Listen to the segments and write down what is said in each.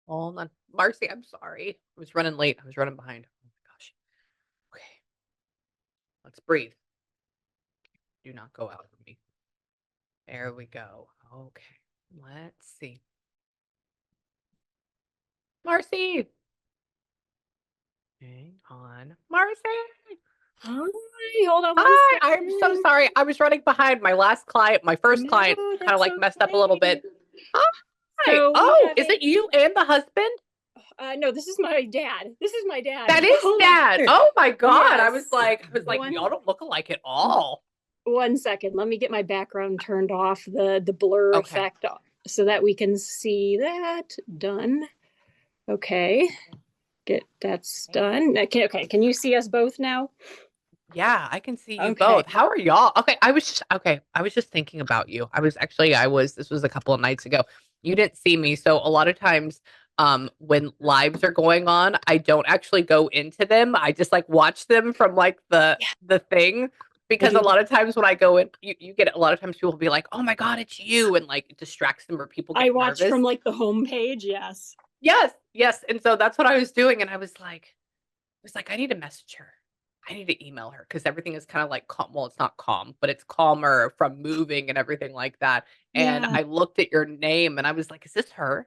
Hold on. Marcy, I'm sorry. I was running late. I was running behind. Oh my gosh. Okay. Let's breathe. Do not go out on me. There we go. Okay. Let's see. Marcy. Hang on. Marcy. Hi, hold on one Hi. I'm so second. sorry. I was running behind my last client. My first client No, kind of that's like messed up a little okay. bit. Hi. So we Oh, have is a it you and the husband? no, this is my dad. This is my dad. That is Hold on. dad. Oh my God. I was Yes. like, One y'all don't look alike at all. one second. Let me get my background turned off, the blur Okay. effect off, so that we can see that done. Okay. Get that's done. Okay, can you see us both now? Yeah, I can see you Okay. both. How are y'all? Okay, I was just thinking about you. This was a couple of nights ago. You didn't see me, so a lot of times when lives are going on, I don't actually go into them. I just like watch them from like Yeah, the thing I because a do. lot of times when I go in, you get a lot of times people will be like, "Oh my God, it's you," and like it distracts them or people I get watch nervous. from like the home page. Yes. Yes, yes. And so that's what I was doing, and I was like, I need to message her. I need to email her because everything is kind of like calm. Well, it's not calm, but it's calmer from moving and everything like that. And Yeah. I looked at your name and I was like, is this her?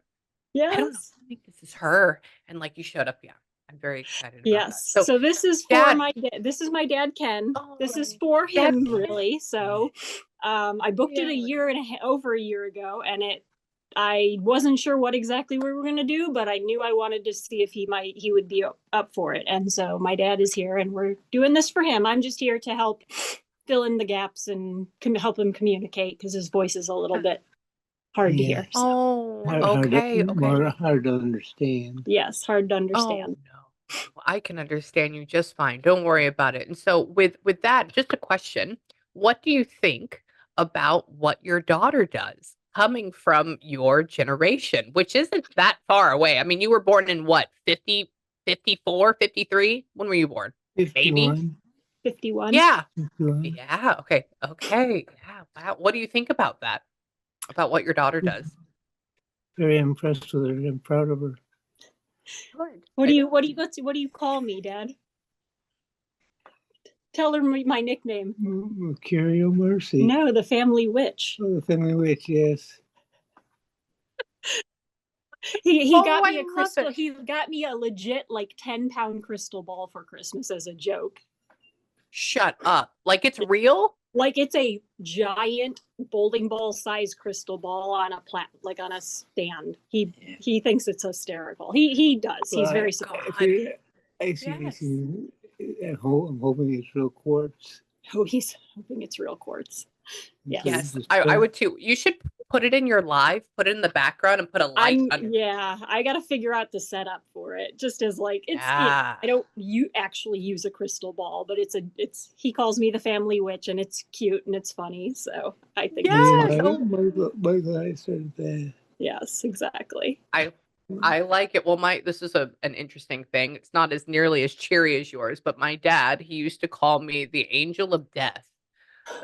I don't know. Yes. I think this is her. And like you showed up. Yeah. I'm very excited about that. Yes. So, So this is for dad, my this is my dad Ken. This is oh, for dad, him really. So I booked it yeah. over a year ago, and it I wasn't sure what exactly we were going to do, but I knew I wanted to see if he would be up for it. And so my dad is here, and we're doing this for him. I'm just here to help fill in the gaps and help him communicate because his voice is a little bit hard to Yeah, hear. So Oh, hard, okay. Okay. more hard to understand. yes, hard to Oh, understand. no. Well, I can understand you just fine. Don't worry about it. And so with that, just a question. What do you think about what your daughter does coming from your generation, which isn't that far away? I mean, you were born in what, 50, 54, 53? When were you born? Maybe? 51, 51. Yeah. 51. Yeah. Okay. Okay. Yeah. Wow. What do you think about that? About what your daughter does? Very impressed with her and proud of her. Good. What I do know. what do you call me, Dad? Tell her my nickname. Mercurial Mercy. No, the family witch. Oh, the family witch, yes. He Oh, got I me a love crystal. it. He got me a legit like 10-pound crystal ball for Christmas as a joke. Shut up. Like it's real? Like it's a giant bowling ball size crystal ball on a like on a stand. He thinks it's hysterical. He does. He's Well, very if God. supportive. you, I see this Yes. at home, I'm hoping it's real quartz. Oh, he's hoping it's real quartz. So Yes. Yes, just I would too. You should put it in your live, put it in the background and put a light under. I got to figure out the setup for it. Just as like Yeah. I don't you actually use a crystal ball, but it's he calls me the family witch, and it's cute and it's funny, so I think it's yeah, Yes. funny. Oh, my guy said that. Yes, exactly. I I like it. Well, my this is an interesting thing. It's not as nearly as cheery as yours, but my dad, he used to call me the angel of death.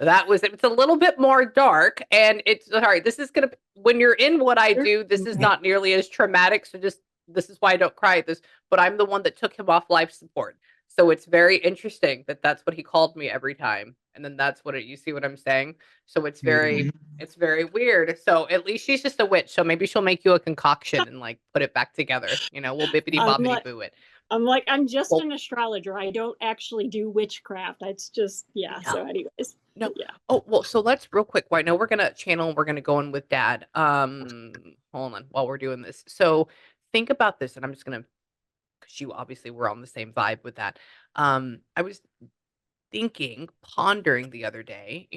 It's a little bit more dark and it's sorry, this is gonna when you're in what I do, this is not nearly as traumatic. So just this is why I don't cry at this, but I'm the one that took him off life support. So it's very interesting that that's what he called me every time. And then that's what you see what I'm saying? So Yeah. it's very weird. So at least she's just a witch. So maybe she'll make you a concoction and like put it back together. We'll bippity I'm bobbity like boo it. I'm just Well, an astrologer. I don't actually do witchcraft. It's just yeah. no. So anyways, No. yeah. Oh, well, so let's real quick. Well, I know we're gonna channel, we're gonna go in with dad. Hold on while we're doing this. So think about this, and I'm just gonna because you obviously were on the same vibe with that. I was thinking, pondering the other day,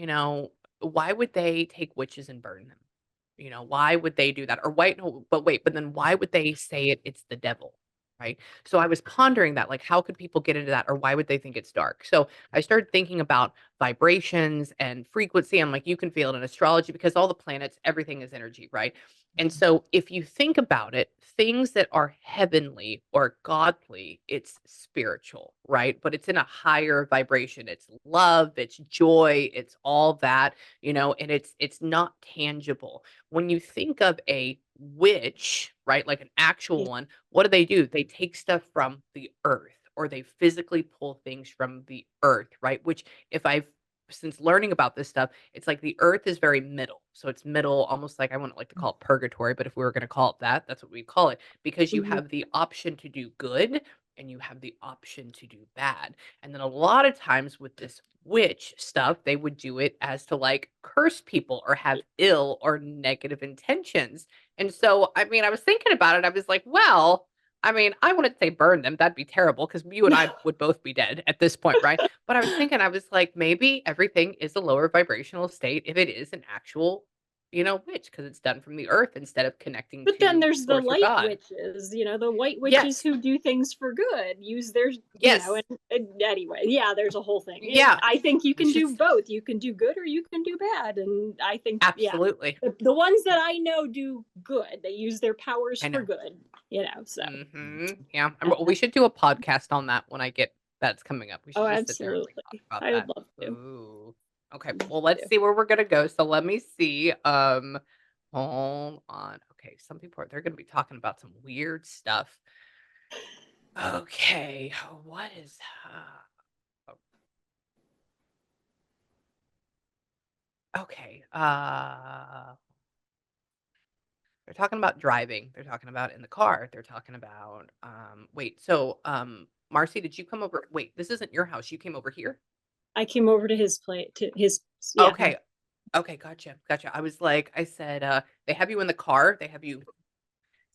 why would they take witches and burn them? Why would they do that? Or why no, but wait, but then why would they say it's the devil? Right. So I was pondering that, like, how could people get into that? Or why would they think it's dark? So I started thinking about vibrations and frequency. I'm like, you can feel it in astrology because all the planets, everything is energy, right? And so if you think about it, things that are heavenly or godly, it's spiritual, right? But it's in a higher vibration. It's love, it's joy, it's all that, and it's not tangible. When you think of a witch, right, like an actual Yeah. one, what do? They take stuff from the earth, or they physically pull things from the earth, right? Which, if I've since learning about this stuff, it's like the earth is very middle. So it's middle, almost like, I wouldn't like to call it purgatory, but if we were going to call it that, that's what we call it, because you Mhm. have the option to do good and you have the option to do bad. And then a lot of times with this witch stuff, they would do it as to like curse people or have ill or negative intentions. And so, I mean, I was thinking about it. I was like, well, I mean, I wouldn't say burn them. That'd be terrible because you and I would both be dead at this point, right? But I was thinking, I was like, maybe everything is a lower vibrational state if it is an actual, witch, because it's done from the earth instead of connecting But then to there's the source or light God. witches, the white witches Yes. who do things for good, use their, Yes. and anyway, yeah, there's a whole thing. Yeah. I think you can do Just both. You can do good or you can do bad. And I think, yeah, absolutely. the ones that I know do good. They use their powers I for know. good, so. Yeah. We should do a podcast on that when I get that's coming up. We should Oh, just sit there and absolutely. talk about I would that. love to. Ooh. Okay. Love Well, let's to. see where we're gonna go. So let me see. Hold on. Okay, some people they're gonna be talking about some weird stuff. Okay, what is okay. They're talking about driving. They're talking about in the car. They're talking about wait, so Marcy, did you come over? Wait, this isn't your house. You came over here? I came over to his place, yeah. Okay. Okay, gotcha. Gotcha. I was like, I said, they have you in the car. They have you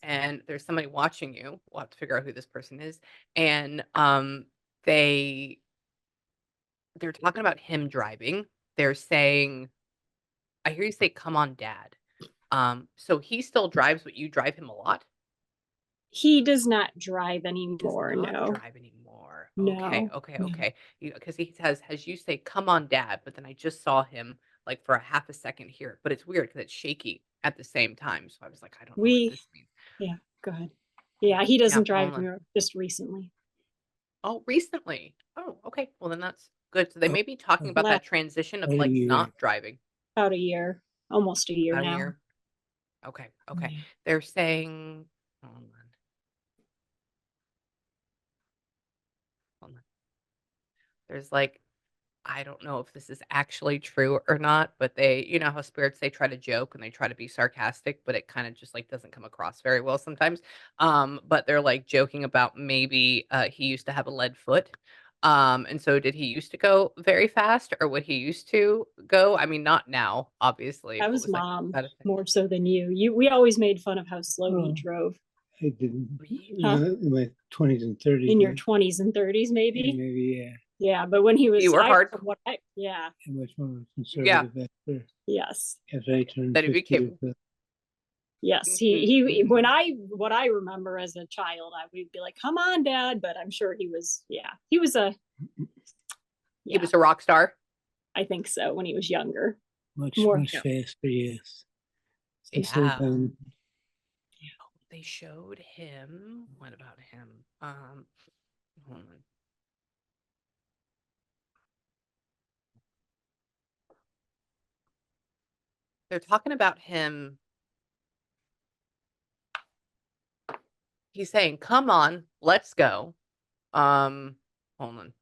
and there's somebody watching you. We'll have to figure out who this person is. And they they're talking about him driving. They're saying, I hear you say, "Come on, Dad." So he still drives, but you drive him a lot? He does not drive Does anymore. not No, drive anymore. Okay, no, okay, no. okay. Because he says, as you say, "Come on, Dad," but then I just saw him like for a half a second here. But it's weird because it's shaky at the same time. So I was like, I don't know what We, this means. yeah, go ahead. Yeah, he Yeah, doesn't drive hold on. anymore, just recently. Oh, recently. Oh, okay. Well, then that's good. So they Oh, may be talking about Last that transition of about a like year. not driving about a year, almost a year about a now. year. Okay, okay. Yeah. They're saying, hold on, hold on. There's like, I don't know if this is actually true or not, but they, how spirits, they try to joke and they try to be sarcastic, but it kind of just like doesn't come across very well sometimes. But they're like joking about maybe he used to have a lead foot. And so did he used to go very fast or would he used to go? I mean, not now, obviously. I What was was like mom that a thing? more so than you. We always made fun of how slow he Oh. drove. I didn't. Really? Huh? In my 20s and 30s. In your 20s and 30s, maybe. Maybe, yeah. Yeah, but when he was, You were hard. yeah, I'm much more Yeah. conservative after yes, after I turned That he 50. became. yes. Mhm. What I remember as a child, I would be like, "Come on, Dad," but I'm sure he was, he was a, He was a rock star. I think so when he was younger. Much More. faster, yes. So Yeah. down. They showed him. What about him? Hold on. They're talking about him. He's saying, "Come on, let's go." Hold on.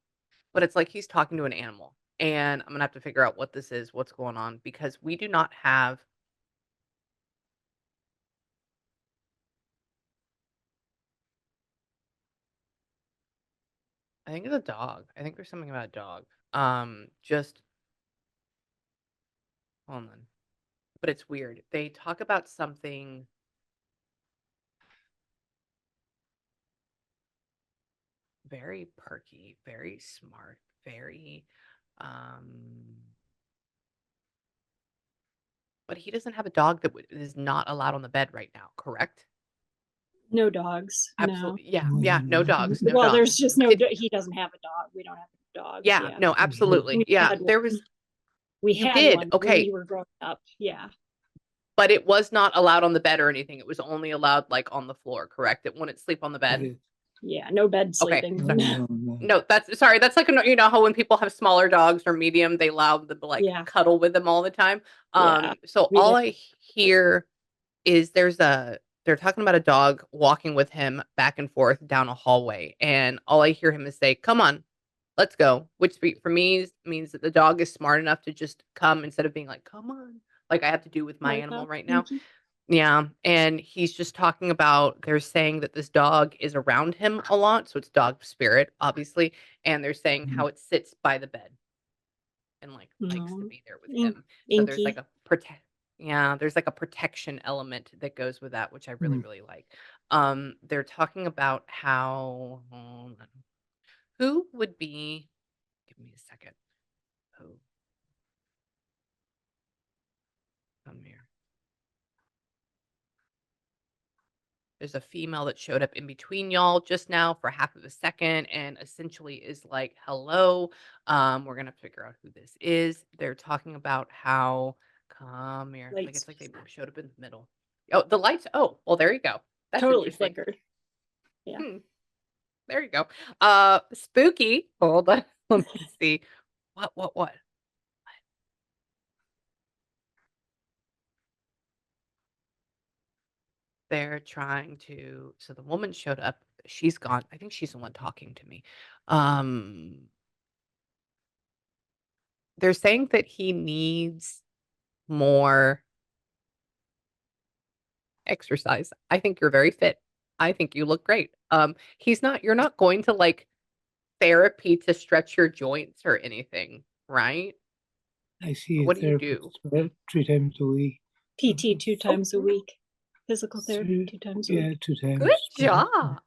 But it's like he's talking to an animal. And I'm gonna have to figure out what this is, what's going on, because we do not have I think it's a dog. I think there's something about a dog. Just hold on. But it's weird. They talk about something very perky, very smart, very but he doesn't have a dog that is not allowed on the bed right now, correct? No dogs. No. Absolutely. Yeah. Yeah. No dogs. No Well, dogs. there's just no. Did, He doesn't have a dog. We don't have dogs. yeah. Yeah. No, absolutely. We Yeah. had There one. was, We you had did. one when Okay. you were growing up. Yeah. But it was not allowed on the bed or anything. It was only allowed like on the floor, correct? It wouldn't sleep on the bed. Yeah, no bed Okay, sleeping. sorry. No. No, that's sorry. That's like you know how when people have smaller dogs or medium, they allow them to like Yeah. cuddle with them all the time. Yeah. So We all did. I hear is they're talking about a dog walking with him back and forth down a hallway, and all I hear him is say, "Come on, let's go," which for me means that the dog is smart enough to just come instead of being like, "Come on," like I have to do with my Like, animal right now. Pinky. Yeah, and he's just talking about they're saying that this dog is around him a lot, so it's dog spirit, obviously, and they're saying how it sits by the bed and like likes to No. be there with him. So there's like Inky. a yeah, there's like a protection element that goes with that, which I really, Mm. really like. They're talking about how hold on. Who would be give me a second. Oh, come here. There's a female that showed up in between y'all just now for half of a second and essentially is like, hello. We're gonna figure out who this is. They're talking about how come here. Like Lights it's like they showed up in the middle. Oh, the lights. Oh, well, there you go. That's totally interesting. flickered. Yeah. There you go. Spooky. Hold on. Let me see. What? They're trying to so the woman showed up. She's gone. I think she's the one talking to me. Um They're saying that he needs more exercise. I think you're very fit. I think you look great. You're not going to like therapy to stretch your joints or anything, right? I see a What do you therapist do? about 3 times a week. PT 2 times a week. Physical therapy 3 2 times a Yeah, week. 2 times. Good but job.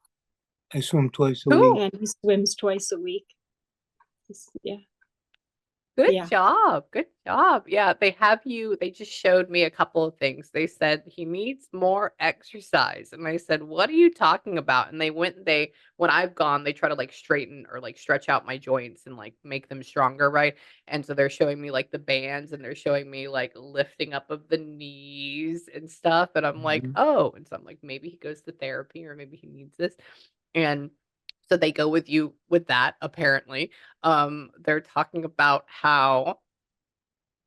I swim twice a Cool. week. And he swims twice a week. Yeah. Good Yeah. job. Good job. Yeah, they just showed me a couple of things. They said he needs more exercise. And I said, "What are you talking about?" And when I've gone, they try to like straighten or like stretch out my joints and like make them stronger, right? And so they're showing me like the bands and they're showing me like lifting up of the knees and stuff. And I'm like, Mhm. "Oh," and so I'm like, maybe he goes to therapy or maybe he needs this. And so they go with you with that, apparently. They're talking about how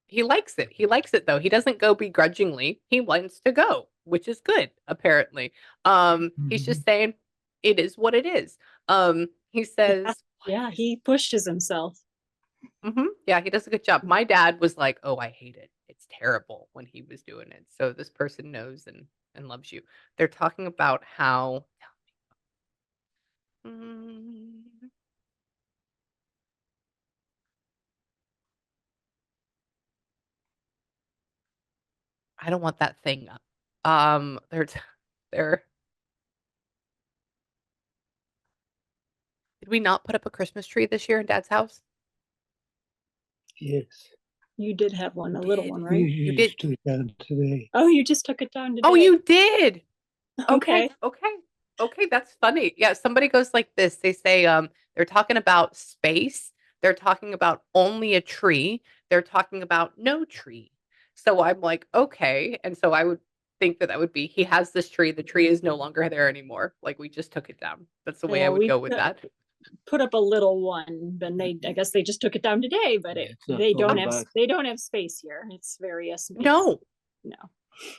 he likes it. He likes it though. He doesn't go begrudgingly. He wants to go, which is good, apparently. He's Mhm. just saying it is what it is. He says, Yeah. He pushes himself. yeah, he does a good job. My dad was like, "Oh, I hate it. It's terrible," when he was doing it. So this person knows and loves you. They're talking about how mm, I don't want that thing up. They're Did we not put up a Christmas tree this year in Dad's house? Yes. You did have one, You a little did. one, You right? You you did. just took it down today. Oh, you just took it down today. Oh, you did. Okay. Okay, that's funny. Yeah, somebody goes like this. They say, they're talking about space. They're talking about only a tree. They're talking about no tree. So I'm like, okay. And so I would think that would be he has this tree. The tree is no longer there anymore. Like we just took it down. That's the way I Yeah, would we go with that. put up a little one, and I guess they just took it down today, but Yeah, it it's not they so don't have bad. they don't have space here. It's very space. No. No.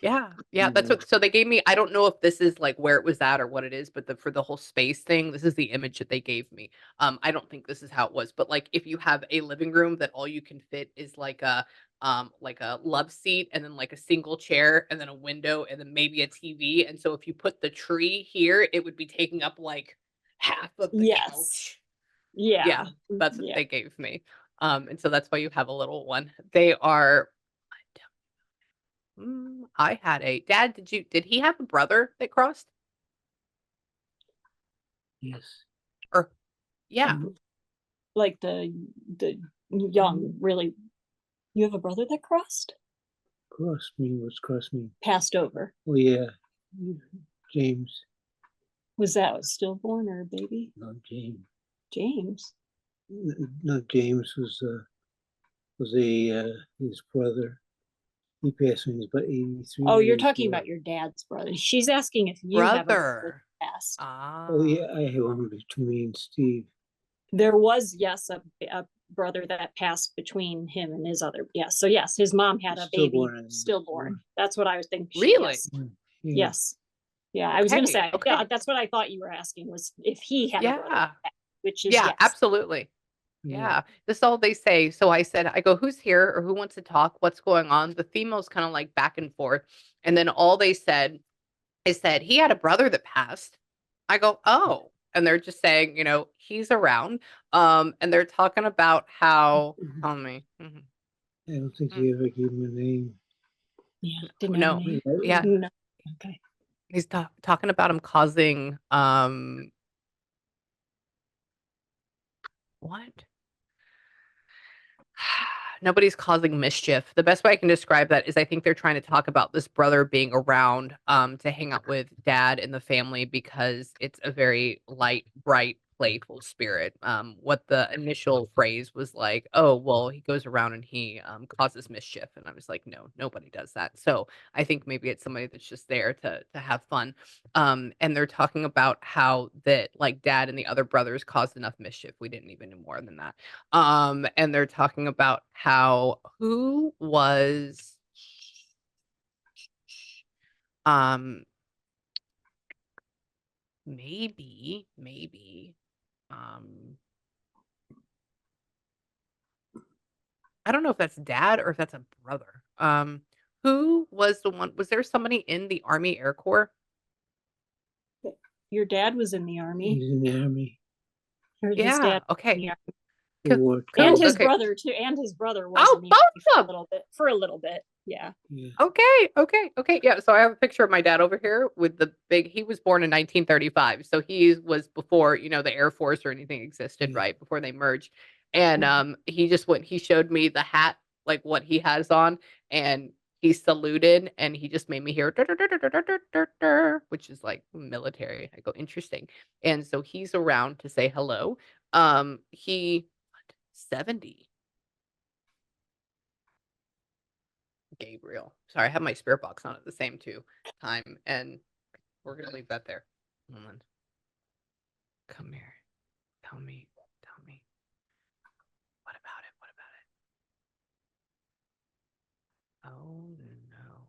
Yeah, that's Yeah. what so they gave me I don't know if this is, like, where it was at or what it is, but for the whole space thing, this is the image that they gave me. I don't think this is how it was, but, like, if you have a living room that all you can fit is, like a love seat and then, like, a single chair and then a window and then maybe a TV, and so if you put the tree here, it would be taking up, like, half of the Yes. couch. Yeah. Yeah, that's what Yeah. they gave me. And so that's why you have a little one. They are I had a dad, did he have a brother that crossed? Yes. Or yeah. Like the young, really. You have a brother that crossed? Cross me. What's cross me? Passed over. Oh yeah. James. Was that stillborn or a baby? Not James. James. Not James was his brother. He passed when he was about 83. Oh, you're talking about your dad's brother. She's asking if you have a brother. Brother. passed. Oh, Ah. yeah, I have one between me and Steve. There was, yes, a brother that passed between him and his other. Yes. So yes, his mom had a baby Stillborn. stillborn. That's what I was thinking. Really? Yes. Yeah. Yes. Yeah. I was going to Okay. say, Okay. yeah, that's what I thought you were asking, was if he had a brother, Yeah. which is Yeah, yes. absolutely. Yeah. That's all they say. So I said, I go, who's here or who wants to talk? What's going on? The female's kind of like back and forth. And then all they said is that he had a brother that passed. I go, oh. And they're just saying, he's around. And they're talking about how, tell me. Mhm. I don't think he ever gave him a name. Yeah. Didn't have No. a name. Yeah. No. Okay. He's talking about him causing, what? Nobody's causing mischief. The best way I can describe that is I think they're trying to talk about this brother being around to hang out with dad and the family because it's a very light, bright, playful spirit. What the initial phrase was like, oh, well, he goes around and he causes mischief. And I was like, no, nobody does that. So I think maybe it's somebody that's just there to have fun. And they're talking about how that like dad and the other brothers caused enough mischief. We didn't even do more than that. And they're talking about how who was um maybe I don't know if that's dad or if that's a brother. Who was the one? Was there somebody in the Army Air Corps? Your dad was in the Army. He's in the Army. Or his Yeah. dad. Okay. Yeah. He wore Cool. And his Okay. brother too. And his brother was Oh, in the Army both for of a them. little bit. Yeah. Yeah. Okay. Yeah. So I have a picture of my dad over here with the big, he was born in 1935. So he was before, the Air Force or anything existed, Yeah. right? Before they merged. And he just he showed me the hat, like what he has on, and he saluted and he just made me hear, "Dur, dur, dur, dur, dur, dur, dur, dur," which is like military. I go, interesting. And so he's around to say hello. He, 70. Gabriel. Sorry, I have my spirit box on at the same time, and we're gonna leave that there. Hold on. Come here. Tell me. What about it? Oh no.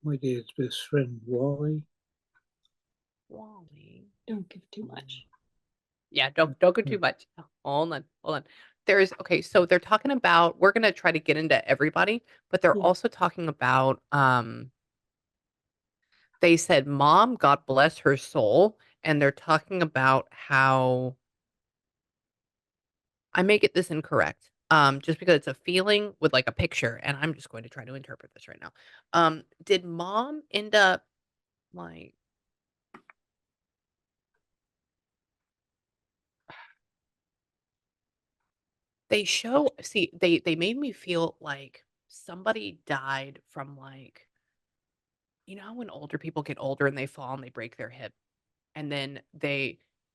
My dad's best friend, Wally. Wally. Don't give too much. Yeah, don't go too much. Hold on. So they're talking about, we're gonna try to get into everybody, but they're Yeah. also talking about they said mom, God bless her soul, and they're talking about how I may get this incorrect, just because it's a feeling with like a picture, and I'm just going to try to interpret this right now. Did mom end up like they made me feel like somebody died from like, how when older people get older and they fall and they break their hip and then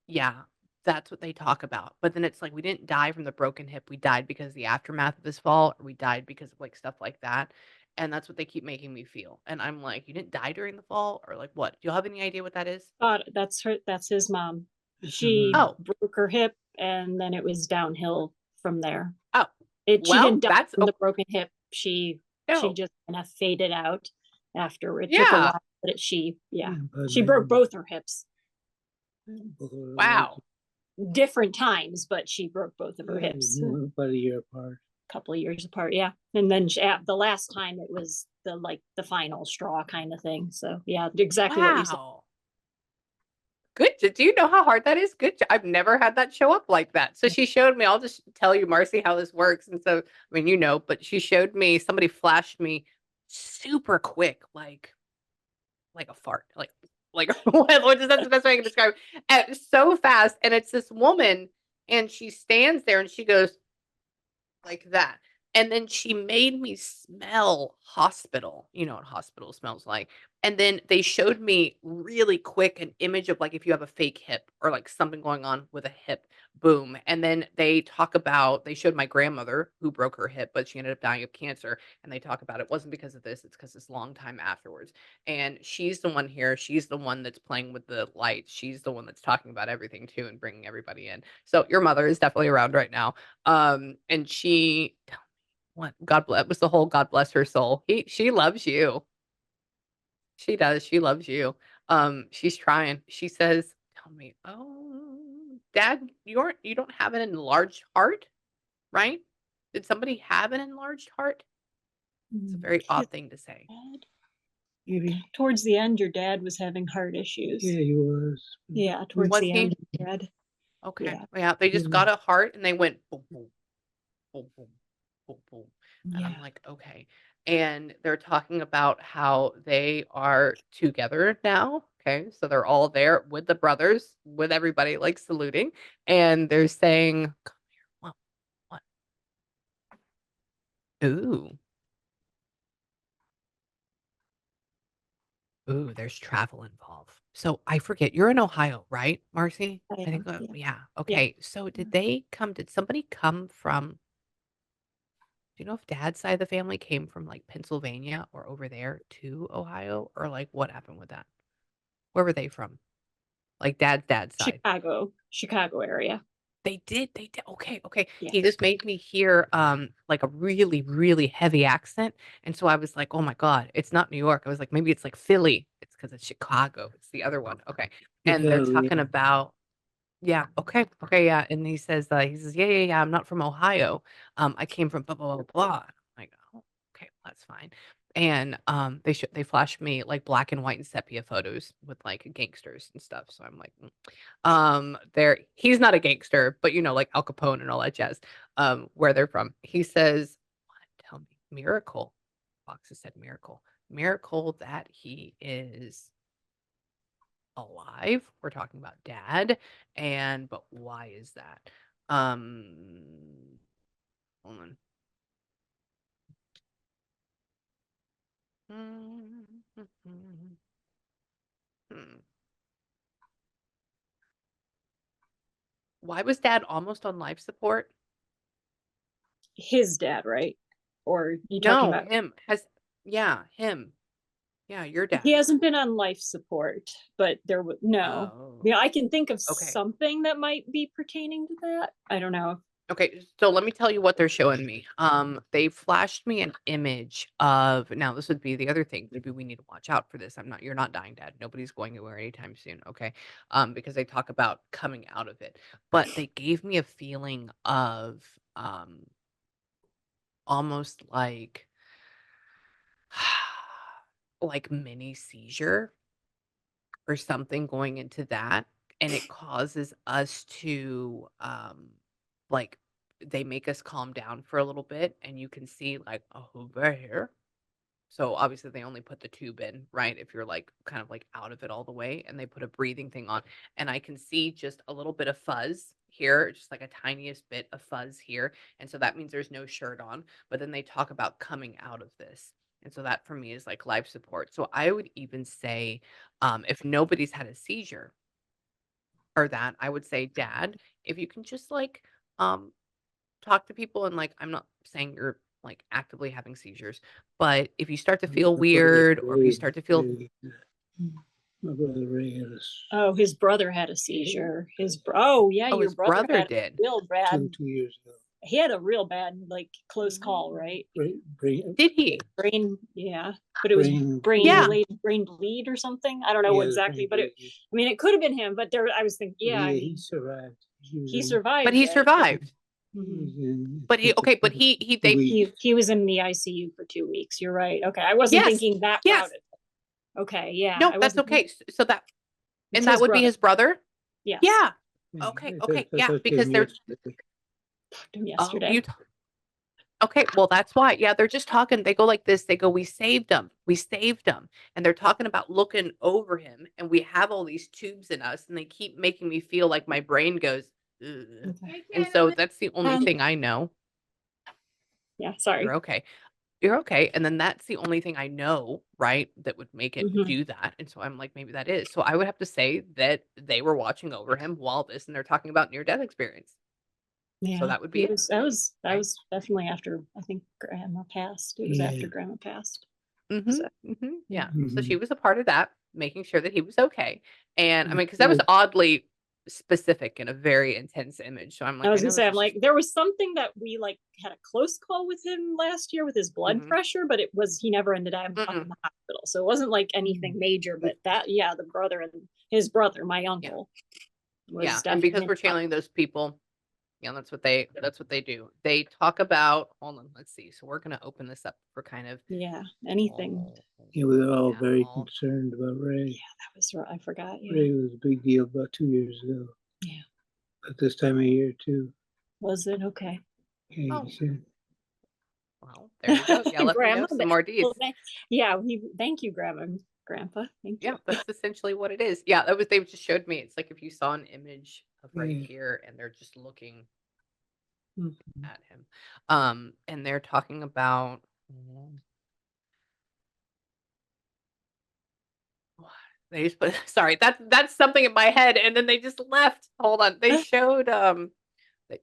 yeah, that's what they talk about. But then it's like we didn't die from the broken hip. We died because of the aftermath of this fall, or we died because of like stuff like that. And that's what they keep making me feel. And I'm like, you didn't die during the fall, or like what? Do you have any idea what that is? That's his mom. That's She Oh, broke her hip and then it was downhill from there. oh, She well, didn't die that's from the broken hip. She no, just kind of faded out after. It took a yeah, while, but she but broke both her hips. wow, Different times, but she broke both of her hips. About a year apart. Couple of years apart, yeah. And then the last time it was the final straw kind of thing. So yeah, exactly what you said. wow. Good. Do you know how hard that is? Good. I've never had that show up like that. So she showed me, I'll just tell you, Marcy, how this works. And so, I mean, but she showed me, somebody flashed me super quick, like a fart, like what is that the best way I can describe it? And so fast. And it's this woman and she stands there and she goes like that. And then she made me smell hospital. You know what hospital smells like. And then they showed me really quick an image of like if you have a fake hip or like something going on with a hip, boom. And then they showed my grandmother who broke her hip, but she ended up dying of cancer. And they talk about it wasn't because of this, it's because it's long time afterwards. And she's the one here. She's the one that's playing with the lights. She's the one that's talking about everything too and bringing everybody in. So your mother is definitely around right now. And she, what God bless, was the whole God bless her soul. She loves you. She does. She loves you. She's trying. She says, "Tell me, oh, Dad, you don't have an enlarged heart, right? Did somebody have an enlarged heart?" It's a very odd thing to say. Dad? Maybe. Towards the end, your dad was having heart issues. Yeah, he was. Yeah, towards Was the he? end, Dad. Okay. Yeah. Yeah, they just got a heart and they went boom, boom, boom, boom, boom, boom. And Yeah. I'm like, okay. And they're talking about how they are together now. Okay. So they're all there with the brothers, with everybody like saluting. And they're saying, come here. What? Ooh. Ooh, there's travel involved. So I forget, you're in Ohio, right, Marcy? I I think, am, yeah. yeah. Yeah. Okay. So did somebody come from, do you know if dad's side of the family came from like Pennsylvania or over there to Ohio, or like what happened with that? Where were they from? Like dad's side. Chicago area. They did. They did. Okay, okay. Yeah. He just made me hear like a really, really heavy accent. And so I was like, oh my God, it's not New York. I was like, maybe it's like Philly. It's because it's Chicago. It's the other one. Okay. And they're Chicago, talking yeah. about, yeah, okay, okay, yeah. And he says, yeah, yeah, yeah, I'm not from Ohio. I came from blah, blah, blah, blah. I'm like, oh, okay, that's fine. And they flashed me like black and white and sepia photos with like gangsters and stuff. So I'm like, he's not a gangster, but you know, like Al Capone and all that jazz. Where they're from. He says, what? Tell me, miracle. Fox has said miracle. Miracle that he is alive. We're talking about dad. But why is that? Hold on. Hmm. Why was dad almost on life support? His dad, right? Or you talking No, about? him has, yeah, him. Yeah, your dad. He hasn't been on life support, but there was no. Oh, Yeah, I can think of okay. something that might be pertaining to that. I don't know. Okay, so let me tell you what they're showing me. They flashed me an image of, now this would be the other thing. Maybe we need to watch out for this. You're not dying, Dad. Nobody's going anywhere anytime soon, okay? Because they talk about coming out of it. But they gave me a feeling of almost like like mini seizure or something going into that, and it causes us to like they make us calm down for a little bit, and you can see like a hoover here. So obviously they only put the tube in, right? If you're like kind of like out of it all the way, and they put a breathing thing on, and I can see just a little bit of fuzz here, just like a tiniest bit of fuzz here. And so that means there's no shirt on, but then they talk about coming out of this. And so that for me is like life support. So I would even say, if nobody's had a seizure or that, I would say, Dad, if you can just like talk to people, and like I'm not saying you're like actively having seizures, but if you start to feel weird or if you start to feel, My brother Ray had Oh, his brother had a seizure. Oh yeah, oh, your his brother brother had did. a real bad. 2 years ago. He had a real bad, like close call, right? Did he? Brain, yeah, but it was brain Yeah. related, brain bleed or something. I don't know exactly, but I mean, it could have been him. But I was thinking, yeah, I mean, he survived. he survived. But he right? survived. Mhm. But He was in the ICU for 2 weeks. You're right. Okay, I wasn't yes, thinking that yes. route. Okay, yeah. No, I that's wasn't okay. So that, It's and that his would be brother. his brother? Yes. Yeah. Yeah, Okay, I okay, yeah, talked to because him they're, yesterday. Talked to him oh, yesterday. okay, well, that's why. Yeah, they're just talking. They go like this. They go, we saved him. We saved him. And they're talking about looking over him. And we have all these tubes in us. And they keep making me feel like my brain goes, ugh. Okay. And so that's the only thing I know. Yeah, sorry. You're okay. you're okay. And then that's the only thing I know, right, that would make it Mhm. do that. And so I'm like, maybe that is. So I would have to say that they were watching over him while this, and they're talking about near death experience. So Yeah, that would be it. that Right? was definitely after, I think, grandma passed. It was Yeah. after grandma passed. Mm-hmm. So, Mm-hmm. yeah. Yeah. So she Mhm. was a part of that, making sure that he was okay. And I mean, because that was Good. oddly specific and a very intense image. So I'm I like, I was gonna know say, this I'm is just like, there was something that we like had a close call with him last year with his blood Mhm. pressure, but he never ended up Mm-mm. in the hospital. So it wasn't like anything major, but that, yeah, the brother and his brother, my Yeah. uncle, Yeah. was And because definitely we're channeling those people, yeah, that's what they do. They talk about, hold on, let's see. So we're gonna open this up for kind of yeah, anything. oh, Yeah, we were all yeah, very all concerned about Ray. Yeah, that was I forgot. Yeah, Ray was a big deal about 2 years ago. yeah. At this time of year too. Was it okay? Yeah, oh he said. well, there you go. Yeah, let me know Grandma. some more deeds. Well, yeah, thank you, Grandma, Grandpa. Thank you. Yeah, that's essentially what it is. Yeah, that was they just showed me. It's like if you saw an image of right Yeah. here and they're just looking Mhm. at him. And they're talking about they just put sorry, that's something in my head, and then they just left. Hold on. They showed they,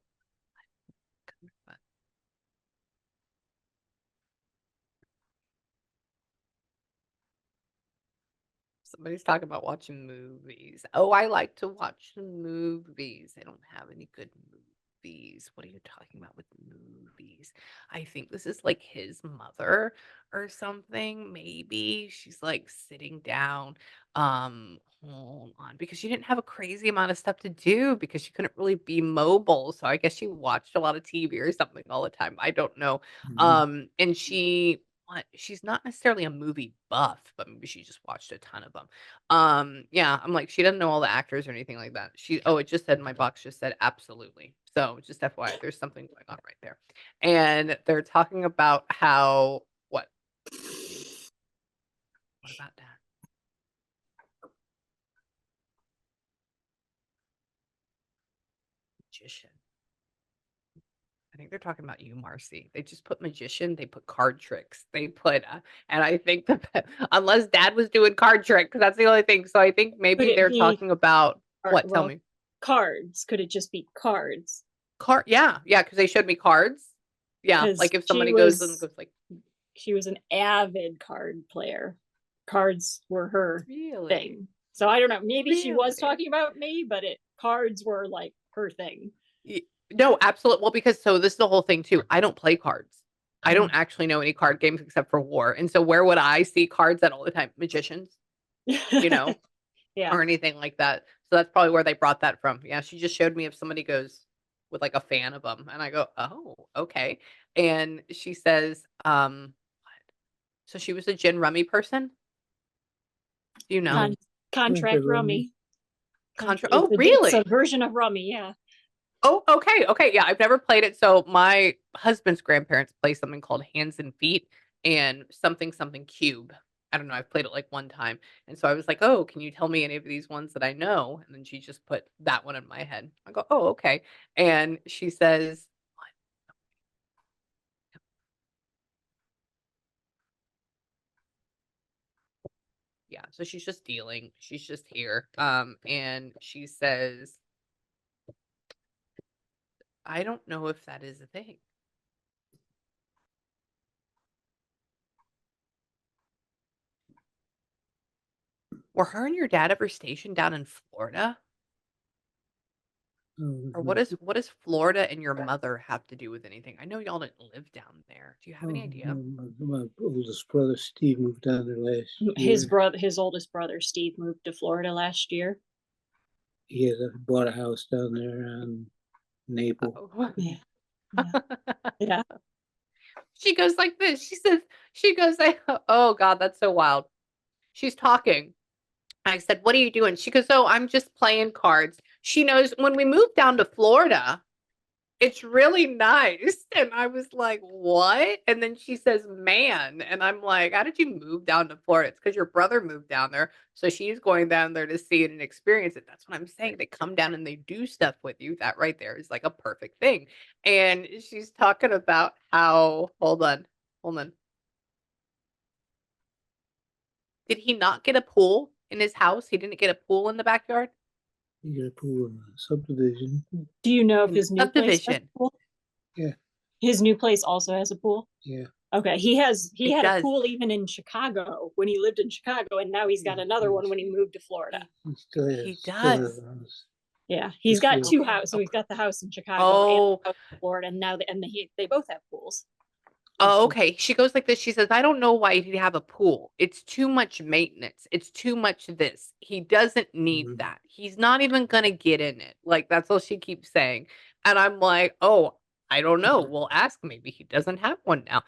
somebody's talking about watching movies. Oh, I like to watch movies. They don't have any good movies. What are you talking about with movies? I think this is like his mother or something. Maybe she's like sitting down. Hold on, because she didn't have a crazy amount of stuff to do because she couldn't really be mobile. So I guess she watched a lot of TV or something all the time. I don't know. Mhm. And she's not necessarily a movie buff, but maybe she just watched a ton of them. Yeah, I'm like, she doesn't know all the actors or anything like that. It just said my box just said absolutely. So just FYI, there's something going on right there. And they're talking about how what about that? Magician. I think they're talking about you, Marcy. They just put magician, they put card tricks. They put and I think that unless dad was doing card tricks, that's the only thing. So I think Could maybe it they're be talking about what? Tell well, me. cards? Could it just be cards? Yeah, yeah, because they showed me cards. Yeah, Because like if somebody goes and goes like, she was an avid card player. Cards were her really, thing. So I don't know. Maybe she was really, talking about me, but cards were like her thing. no, absolutely. Well, because so this is the whole thing too. I don't play cards. I don't Mm. actually know any card games except for War. And so where would I see cards at all the time? Magicians, you know, Yeah. or anything like that. So that's probably where they brought that from. Yeah, she just showed me if somebody goes with like a fan of them, and I go, oh, okay. And she says, so she was a gin rummy person. Do you know? Con- contract rummy. Oh, It's a really? version of rummy. Yeah. Oh, okay, okay, yeah, I've never played it. So my husband's grandparents play something called Hands and Feet and something cube. I don't know. I've played it like one time, and so I was like, "Oh, can you tell me any of these ones that I know?" And then she just put that one in my head. I go, "Oh, okay." And she says, "What?" Yeah, so she's just dealing. She's just here. And she says, "I don't know if that is a thing." Were her and your dad ever stationed down in Florida? Oh, Or what does Florida and your mother have to do with anything? I know y'all didn't live down there. Do you have any idea? my oldest brother Steve moved down there last year. His oldest brother, Steve, moved to Florida last year. He had bought a house down there on Naples. Oh. Yeah. Yeah. Yeah. She goes like this. She goes like, oh God, that's so wild. She's talking. I said, what are you doing? She goes, oh, I'm just playing cards. She knows when we moved down to Florida, it's really nice. And I was like, what? And then she says, man. And I'm like, how did you move down to Florida? It's because your brother moved down there. So she's going down there to see it and experience it. That's what I'm saying. They come down and they do stuff with you. That right there is like a perfect thing. And she's talking about how, hold on. Did he not get a pool in his house? He didn't get a pool in the backyard? You got a pool in the subdivision. Do you know if In the his new place has a subdivision. pool? Yeah. His new place also has a pool? Yeah. Okay, he It had does. a pool even in Chicago when he lived in Chicago, and now he's got another one when he moved to Florida. He still has. He still has does. a house. Yeah, he's Just got so- two Okay, houses. So he's okay. got the house in Chicago Oh, and Florida, and now they both have pools. oh, okay. She goes like this. She says, I don't know why he'd have a pool. It's too much maintenance. It's too much this. He doesn't need Mhm. that. He's not even going to get in it. Like, that's all she keeps saying. And I'm like, oh, I don't know. We'll ask. Maybe he doesn't have one now.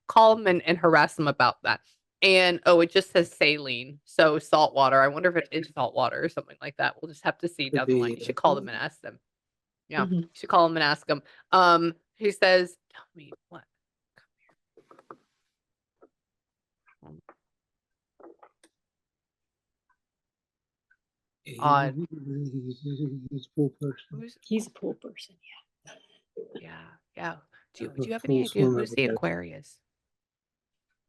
Call him and harass him about that. And, oh, it just says saline. So salt water. I wonder if it is salt water or something like that. We'll just have to see Could down the line. be, You should call them and ask them. Yeah. Mhm. You should call him and ask him. He says, tell me what. Odd. He's a pool person. He's a pool person. Yeah. Do I'm a you have pool any idea swimmer, who's the but- Aquarius?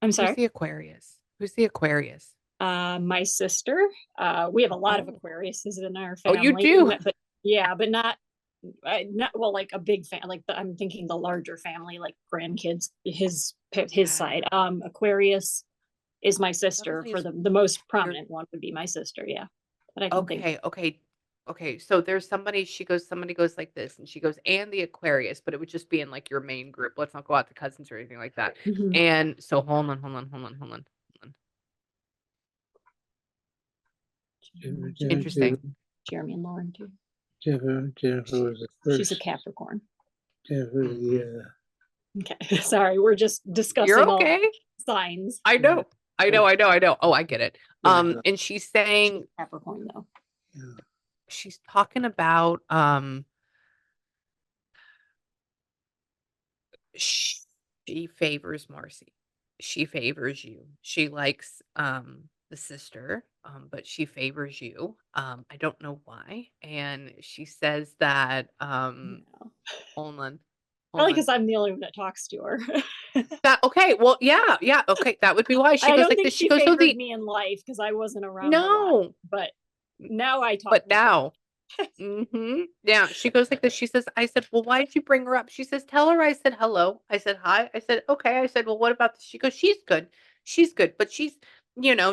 I'm Who's sorry. the Aquarius? Who's the Aquarius? My sister. We have a lot of Oh. Aquariuses in our Oh, family. you do? But yeah, but not well, like a big fan. Like I'm thinking the larger family, like grandkids. His Yeah. side. Aquarius is my sister. Somebody For is- the most prominent one would be my sister. Yeah, but I can think. Okay. So there's somebody goes like this, and she goes, and the Aquarius, but it would just be in like your main group. Let's not go out to cousins or anything like that. Mhm. And so hold on. Interesting. Jeremy and Lauren too. Jennifer was the first. She's a Capricorn. Jennifer, Okay, sorry, we're just discussing You're all okay. signs. I know. Oh, I get it. Yeah. And she's saying, Capricorn though. yeah. she's talking about she favors Marcy. She favors you. She likes the sister, but she favors you. I don't know why. And she says that No. hold on. Probably because I'm the only one that talks to her. That okay, well, yeah, okay, that would be why. She I goes don't like think this. she She goes, so favored the me in life because I wasn't around a lot. no, But now I talk. but to her. now. Yeah, she goes like this. She says, I said, well, why did you bring her up? She says, tell her I said hello. I said hi. I said, okay. I said, well, what about this? She goes, she's good. She's good, but she's,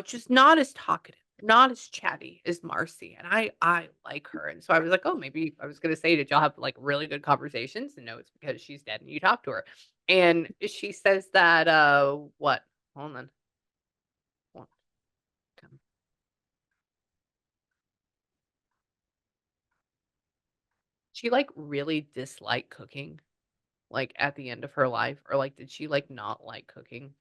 just not as talkative, not as chatty as Marcy. And I like her. And so I was like, oh, maybe I was gonna say, did y'all have like really good conversations? And no, it's because she's dead and you talk to her. And she says that what? Hold on. Hold on. Come. She like really disliked cooking, like at the end of her life, or like did she like not like cooking?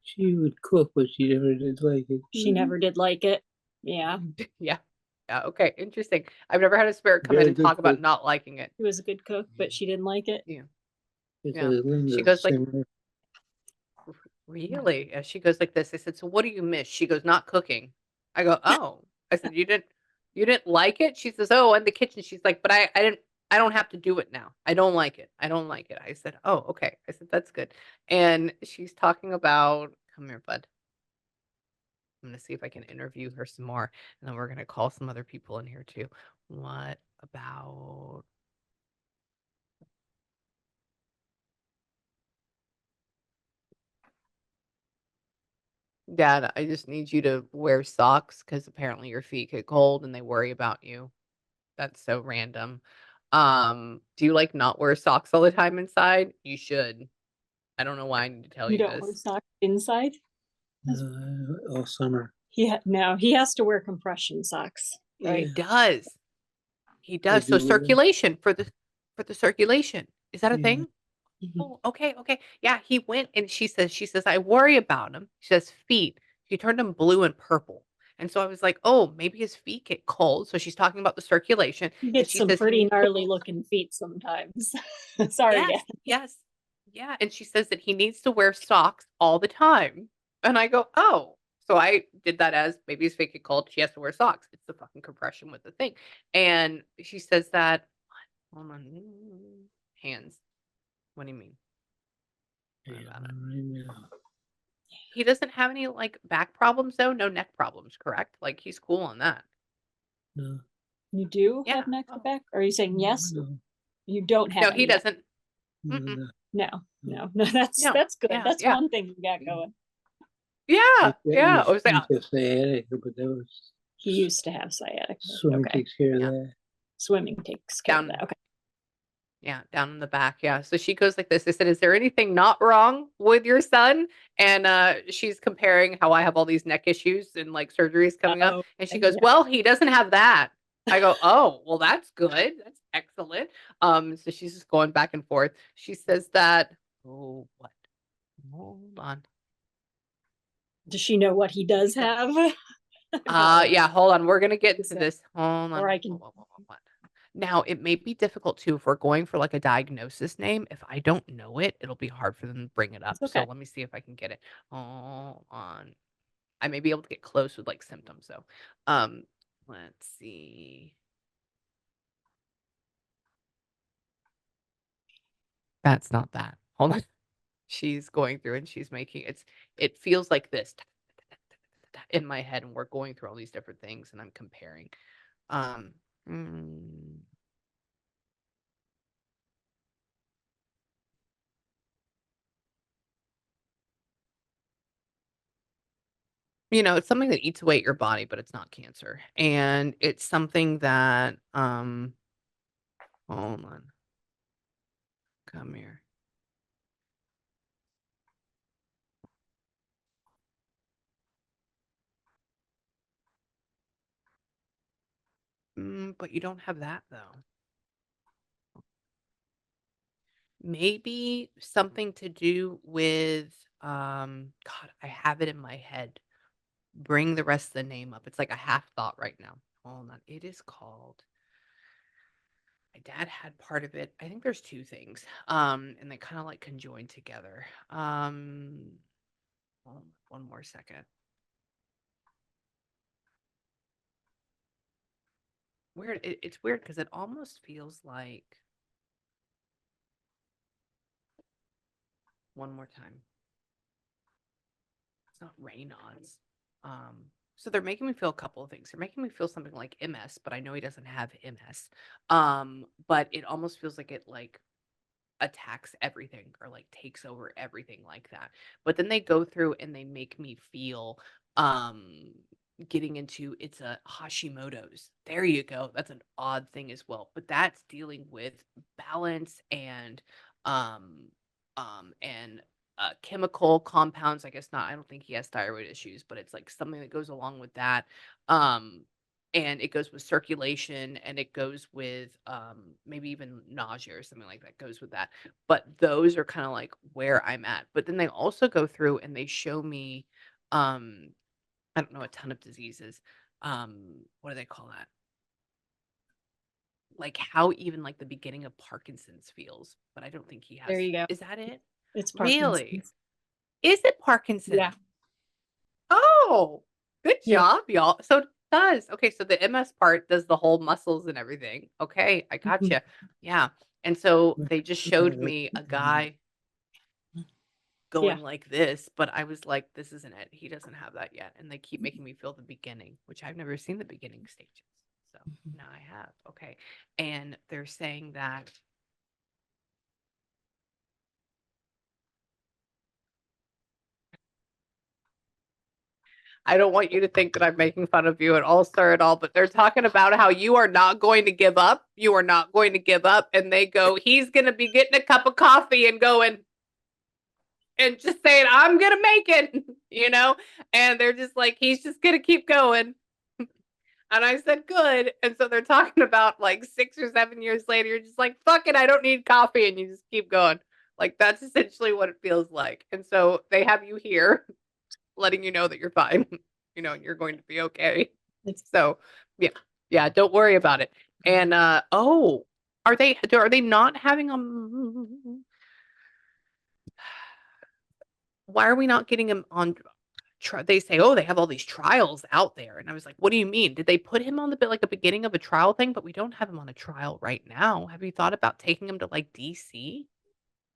She would cook, but she never did like it. She never did like it. Yeah, Yeah. Yeah. Okay. Interesting. I've never had a spirit come in Very and good talk about cook. not liking it. she was a good cook, but she didn't like it. Yeah. Because Linda She goes like, similar. really? Yeah, she goes like this. I said, so what do you miss? She goes, not cooking. I go, oh. I said, you didn't like it? She says, oh, in the kitchen. She's like, but I don't have to do it now. I don't like it. I said, oh, okay. I said, that's good. And she's talking about, come here, bud. I'm going to see if I can interview her some more. And then we're going to call some other people in here too. What about Dad? I just need you to wear socks because apparently your feet get cold and they worry about you. That's so random. Do you like not wear socks all the time inside? You should. I don't know why I need to tell You you don't wear this. socks inside. All summer. No, he has to wear compression socks. Right. He does. He does. do So wear- circulation for the circulation. Is that a Yeah. thing? Mhm. Oh, okay. Yeah, he went and she says, I worry about him. She says, feet. She turned them blue and purple. And so I was like, oh, maybe his feet get cold. So she's talking about the circulation. He And gets she some says, he pretty needs to- gnarly looking feet sometimes. Sorry, yes, Dad. yes. Yeah. And she says that he needs to wear socks all the time. And I go, oh. So I did that as maybe his feet get cold. She has to wear socks. It's the fucking compression with the thing. And she says that, hold on, hands. What do you mean? What Yeah, about it? right now. He doesn't have any, like, back problems, though? No neck problems, correct? Like, he's cool on that. No, You do Yeah. have neck Oh. back? Or are you saying yes? no, You don't have No, any he yet? doesn't. no, Mm-mm. no. No, that's No. good. Yeah, That's yeah. one thing you got going. Yeah, yeah. I was like, Used to sciatica, but that was He used to have sciatica. swimming Okay. takes care of Yeah. that. Swimming takes care of Down. that. Okay. Yeah, down in the back, yeah. So she goes like this. I said, "Is there anything not wrong with your son?" And, she's comparing how I have all these neck issues and, like, surgeries coming up, Oh, and she goes, yeah. "Well, he doesn't have that." I go, "Oh, well, that's good. That's excellent." So she's just going back and forth. She says that oh, what? Hold on. Does she know what he does have? Yeah, hold on. We're gonna get into Okay. this. Hold on. Or I can. What? Now, it may be difficult too if we're going for like a diagnosis name. If I don't know it, it'll be hard for them to bring it up. It's So okay. let me see if I can get it. Hold on. I may be able to get close with like symptoms though. Let's see. That's not that. Hold on. She's going through and she's making it feels like this in my head, and we're going through all these different things and I'm comparing. Um mm, it's something that eats away at your body, but it's not cancer. And it's something that hold on. Come here. But you don't have that though. Maybe something to do with God, I have it in my head. Bring the rest of the name up. It's like a half thought right now. Hold on. It is called my dad had part of it. I think there's two things. And they kind of like conjoin together. Hold on, one more second. Weird. It's weird because it almost feels like one more time. It's not Raynaud's. So they're making me feel a couple of things. They're making me feel something like MS, but I know he doesn't have MS. But it almost feels like it like attacks everything or like takes over everything like that. But then they go through and they make me feel getting into it's a Hashimoto's. There you go. That's an odd thing as well. But that's dealing with balance um and chemical compounds. I guess not. I don't think he has thyroid issues, but it's like something that goes along with that. Um and it goes with circulation and it goes with maybe even nausea or something like that goes with that. But those are kind of like where I'm at. But then they also go through and they show me um I don't know, a ton of diseases. What do they call that? Like how even like the beginning of Parkinson's feels, but I don't think he has. There you go. Is that it? It's Really? Parkinson's. Is it Parkinson's? Yeah. Oh, good Yeah. job, y'all. So it does. Okay, so the MS part does the whole muscles and everything. Okay, I gotcha. Yeah. And so they just showed me a guy going like this, but I was like, this isn't it. He doesn't have that yet. And they keep making me feel the beginning, which I've never seen the beginning stages. So now I have. Okay. And they're saying that I don't want you to think that I'm making fun of you at all, sir, at all, but they're talking about how you are not going to give up. You are not going to give up. And they go, he's going to be getting a cup of coffee and going and just saying, I'm going to make it, and they're just like, he's just going to keep going. And I said, good. And so they're talking about like 6 or 7 years later, you're just like, fuck it, I don't need coffee. And you just keep going. Like, that's essentially what it feels like. And so they have you here letting you know that you're fine, and you're going to be okay. So, yeah. Yeah, don't worry about it. And are they not having why are we not getting him on they say, oh, they have all these trials out there. And I was like, what do you mean? Did they put him on the bit like a beginning of a trial thing? But we don't have him on a trial right now. Have you thought about taking him to like DC?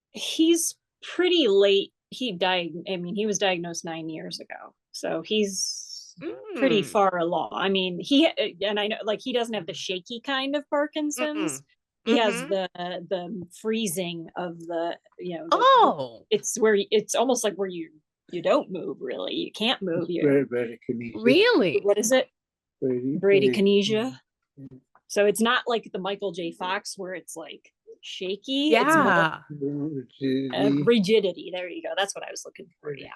He's pretty late he died. I mean, he was diagnosed 9 years ago, so he's pretty Mm, far along. I mean, and I know, like, he doesn't have the shaky kind of Parkinson's. mm-mm, He has mm-hmm. the freezing of the, Oh, it's where it's almost like where you don't move really. You can't move. Bradykinesia. really? What is it? Brady. Bradykinesia. So it's not like the Michael J. Fox where it's like shaky. It's more Yeah. rigidity. There you go. That's what I was looking for. Yeah.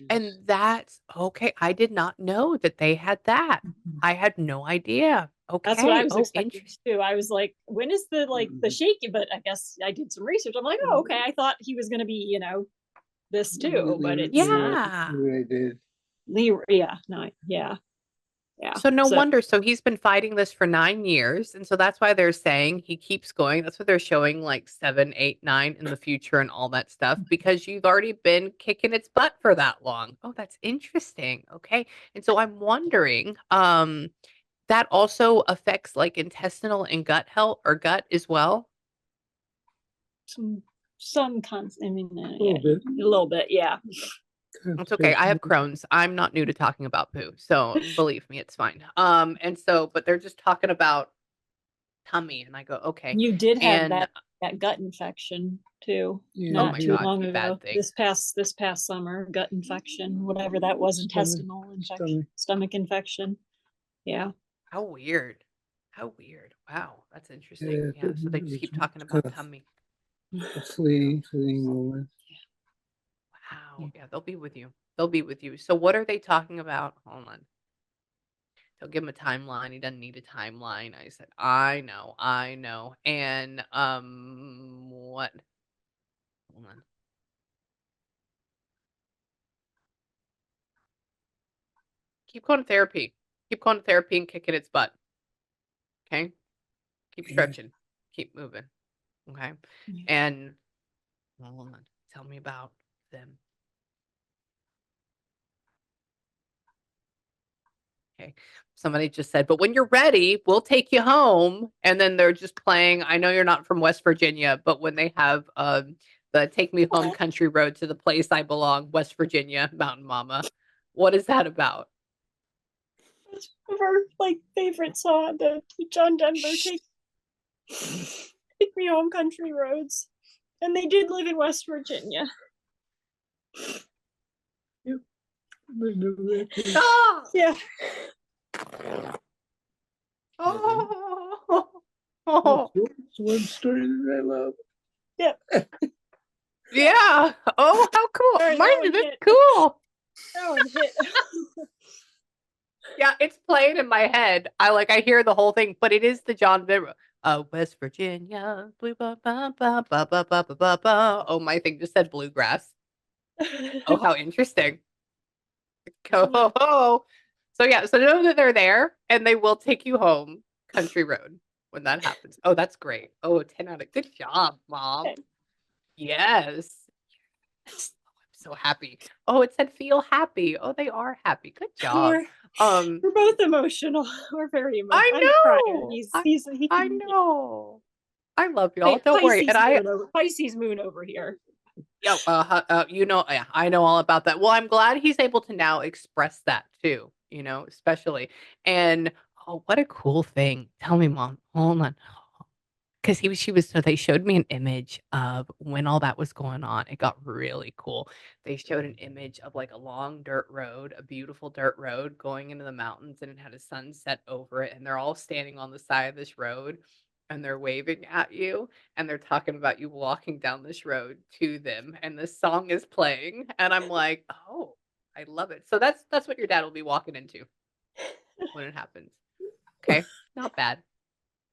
And that's okay. I did not know that they had that. I had no idea. That's what I Okay. was Oh, expecting interesting. too. I was like, when is the shaky? But I guess I did some research. I'm like, oh, okay. I thought he was going to be, this too, but it's not. Yeah. I did. Yeah, no, yeah, yeah. So no So wonder. So he's been fighting this for 9 years. And so that's why they're saying he keeps going. That's what they're showing like 7, 8, 9 in the future and all that stuff, because you've already been kicking its butt for that long. Oh, that's interesting. Okay. And so I'm wondering, that also affects like intestinal and gut health or gut as well. I mean, bit. a little bit, yeah. It's okay. I have Crohn's. I'm not new to talking about poo. So believe me, it's fine. And so, but they're just talking about tummy. And I go, okay. You did have And that gut infection too, Yeah, oh not my too God, long you ago. bad thing. This past summer, gut infection, whatever that was, intestinal infection, stomach infection. Yeah. How weird. How weird. Wow. That's interesting. Yeah. So they just keep talking about tummy. A fleeting moment. Wow. Yeah. They'll be with you. They'll be with you. So what are they talking about? Hold on. They'll give him a timeline. He doesn't need a timeline. I said, I know. I know. And what? Hold on. Keep going to therapy. Keep going to therapy and kicking its butt. Okay? Keep stretching. Keep moving. Okay? And hold on. Tell me about them. Okay. Somebody just said, but when you're ready, we'll take you home. And then they're just playing. I know you're not from West Virginia, but when they have the Take Me Home Country Road to the Place I Belong, West Virginia, Mountain Mama. What is that about? It's one of our like favorite song, the John Denver Take Me Home Country Roads. And they did live in West Virginia. Stop! Yeah. Oh. It's one story that I love. Yep. Yeah. Oh, how cool. Sorry, Mine is cool. That one hit. Yeah, it's playing in my head. I hear the whole thing, but it is the John Denver. West Virginia. Oh, my thing just said bluegrass. Oh, how interesting. Oh. So yeah, so know that they're there and they will take you home country road when that happens. Oh, that's great. Oh, 10 out of good job, Mom. Okay. Yes. Yes. Oh, I'm so happy. Oh, it said feel happy. Oh, they are happy. Good job. We're both emotional. We're very emotional. I know. I Can, know. I love y'all. Don't worry. And Pisces moon over here. yeah, yeah, I know all about that. Well, I'm glad he's able to now express that too, especially. And oh, what a cool thing. Tell me, Mom. Hold on. Because so they showed me an image of when all that was going on. It got really cool. They showed an image of like a long dirt road, a beautiful dirt road going into the mountains, and it had a sunset over it. And they're all standing on the side of this road and they're waving at you and they're talking about you walking down this road to them. And the song is playing. And I'm like, oh, I love it. So that's what your dad will be walking into when it happens. Okay. Not bad.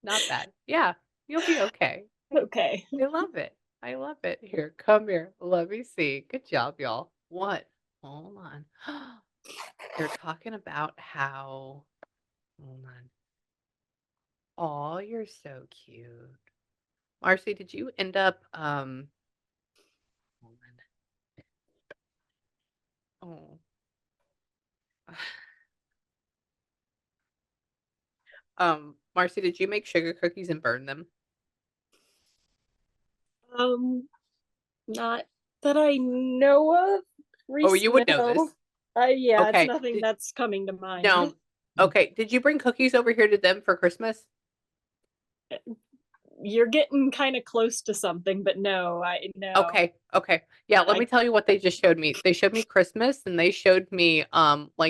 Not bad. Yeah. You'll be okay. Okay. I love it. I love it. Here, come here. Let me see. Good job, y'all. What? Hold on. They're talking about how. Hold on. Oh, you're so cute. Marcy, did you end up hold on. Oh. Marcy, did you make sugar cookies and burn them? Not That I know of. Oh, you would know this. Yeah, it's Okay. nothing that's coming to mind. No. Okay. Did you bring cookies over here to them for Christmas? You're getting kind of close to something, but no. Okay. Yeah, let me tell you what they just showed me. They showed me Christmas, and they showed me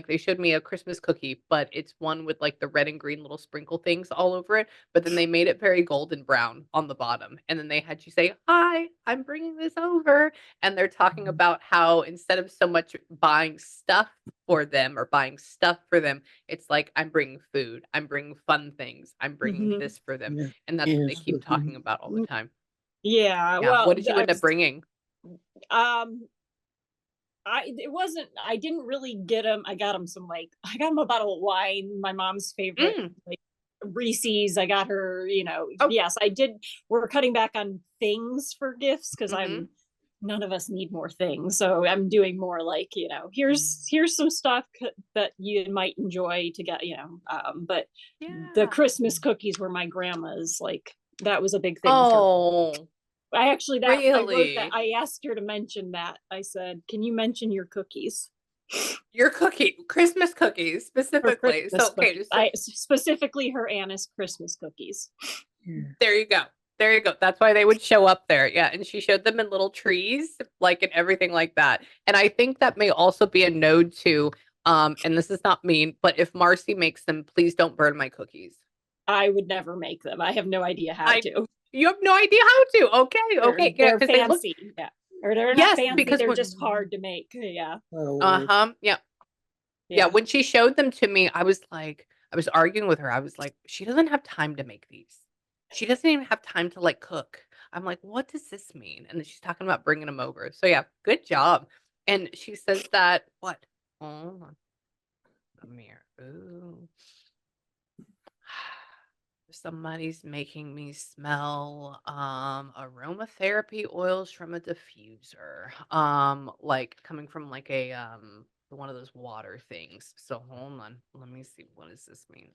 they showed me a Christmas cookie, but it's one with like the red and green little sprinkle things all over it, but then they made it very golden brown on the bottom. And then they had you say, "Hi, I'm bringing this over." And they're talking about how instead of so much buying stuff for them or buying stuff for them, it's like I'm bringing food, I'm bringing fun things, I'm bringing this for them. Yeah. And that's what they keep talking about all the time. Yeah. Yeah. Well, What did you end up bringing? I didn't really get them. I got them a bottle of wine, my mom's favorite, like Reese's. I got her, yes, I did. We're cutting back on things for gifts because none of us need more things. So I'm doing more like, here's some stuff that you might enjoy to get, but the Christmas cookies were my grandma's, like, that was a big thing. Oh, I actually, I wrote that. really? I asked her to mention that. I said, "Can you mention your cookies?" Your Christmas cookies Her specifically. Christmas So, okay, cookies. Specifically her Anna's Christmas cookies. there you go. There you go. That's why they would show up there. Yeah. And she showed them in little trees, like, and everything like that. And I think that may also be a node to, and this is not mean, but if Marcy makes them, please don't burn my cookies. I would never make them. I have no idea how to. You have no idea how to. Okay. Okay. Yeah. They're fancy. Yeah. Or they're not fancy, because they're just hard to make. Yeah. Yeah. Yeah. When she showed them to me, I was arguing with her. I was like, she doesn't have time to make these. She doesn't even have time to like cook. I'm like, what does this mean? And then she's talking about bringing them over. So yeah, good job. And she says that what? Hold on. Come here. Ooh. Somebody's making me smell aromatherapy oils from a diffuser. Like coming from like a one of those water things. So hold on. Let me see, what does this mean?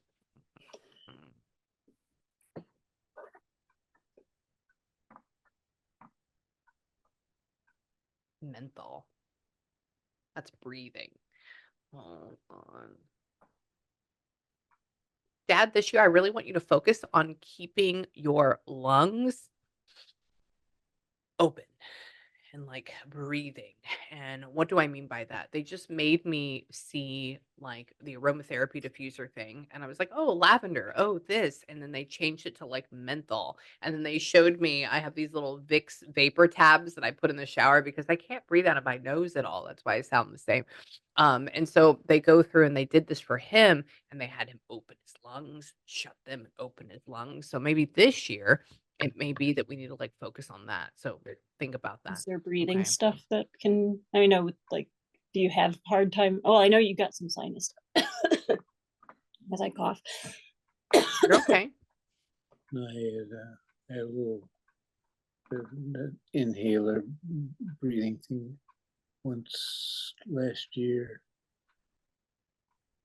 Menthol. That's breathing. Hold on. Dad, this year I really want you to focus on keeping your lungs open and like breathing. And what do I mean by that? They just made me see like the aromatherapy diffuser thing. And I was like, oh, lavender. Oh, this. And then they changed it to like menthol. And then they showed me I have these little Vicks vapor tabs that I put in the shower because I can't breathe out of my nose at all. That's why I sound the same. And so they go through and they did this for him, and they had him open his lungs, shut them, and open his lungs. So maybe this year it may be that we need to like focus on that. So think about that. Is there breathing stuff that can, I know, like, do you have hard time? Oh, I know you got some sinus stuff as I cough. You're okay. I had a little inhaler breathing thing once last year.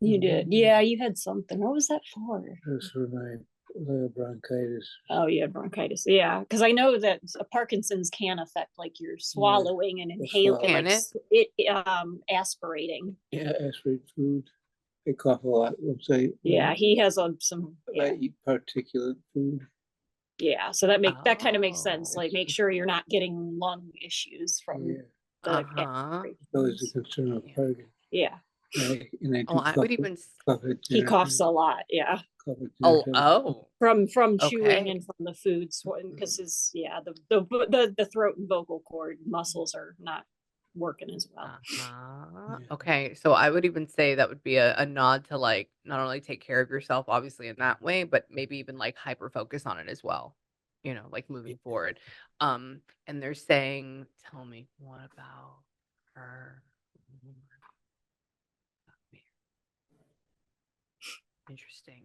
You did? Yeah, you had something. What was that for? It was for my little bronchitis. Oh, you had bronchitis. Yeah, because I know that Parkinson's can affect like your swallowing and inhaling, like it aspirating. Yeah, aspirate food. I cough a lot. Yeah, he has some. I eat particulate food. Yeah, so that kind of makes sense. Like, make sure you're not getting lung issues from the. Always a concern of Parkinson. Yeah. I would even. He coughs a lot. Yeah. From chewing and from the foods, because his the throat and vocal cord muscles are not working as well. Okay, so I would even say that would be a nod to like not only take care of yourself obviously in that way, but maybe even like hyper focus on it as well, like moving forward. And they're saying, tell me, what about her? Interesting.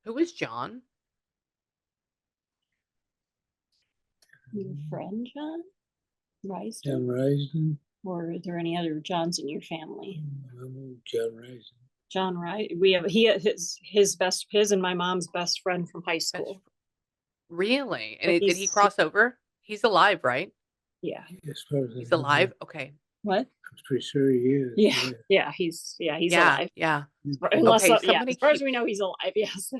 Who is John? Your friend John Risden? John Risden. Or is there any other Johns in your family? John Risden. John Risden. We have his and my mom's best friend from high school. Really? And But did he he's, cross over? He's alive, right? yeah. As far as I He's know, alive? Okay. What? I'm pretty sure he is. Yeah. He's Yeah, alive. yeah. Unless, Okay, yeah, somebody as far as keep we know, he's alive. Yes.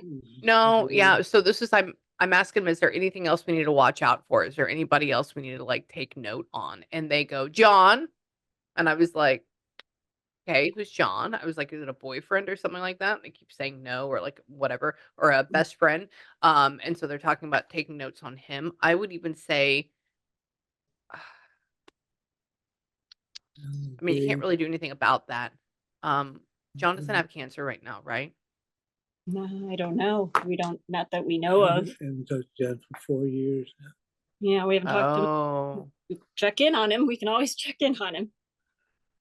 No, yeah, so this is I'm asking them, is there anything else we need to watch out for? Is there anybody else we need to, like, take note on? And they go, "John." And I was like, "Okay, who's John?" I was like, "Is it a boyfriend or something like that?" And they keep saying no or, like, whatever, or a best friend. And so they're talking about taking notes on him. I would even say I mean, you can't really do anything about that. John doesn't have cancer right now, right? No, I don't know. Not that we know of. And talked to John for 4 years now. Yeah, we haven't talked to him. Oh. We check in on him. We can always check in on him.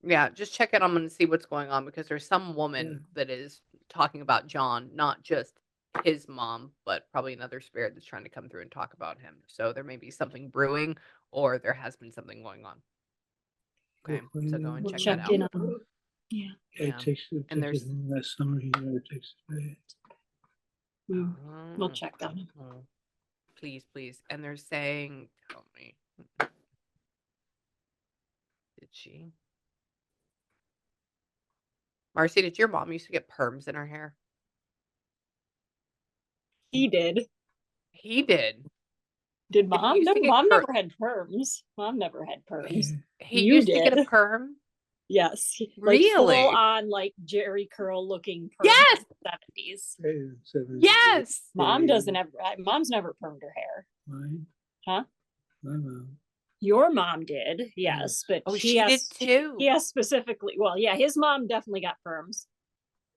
Yeah, just check in on him and see what's going on because there's some woman that is talking about John, not just his mom, but probably another spirit that's trying to come through and talk about him. So there may be something brewing or there has been something going on. Okay, so go and We'll check that check out. in on him. Yeah. Yeah, Yeah. it takes And there's him last summer. He never takes it back. We'll check on him. Oh, please, please. And they're saying, tell me, did she? Marcy, did your mom used to get perms in her hair? He did. He did. Did But he mom? used No, to get mom never had perms. Mom never had perms. He You used to get a did. perm. Yes. Like Really? full on like Jerry curl looking perm Yes. in the 70s. Yes. Mom doesn't have mom's never permed her hair. Mine? Huh? My mom. Your mom did, yes, but Oh, he she did has too. he has specifically, well, yeah, his mom definitely got perms.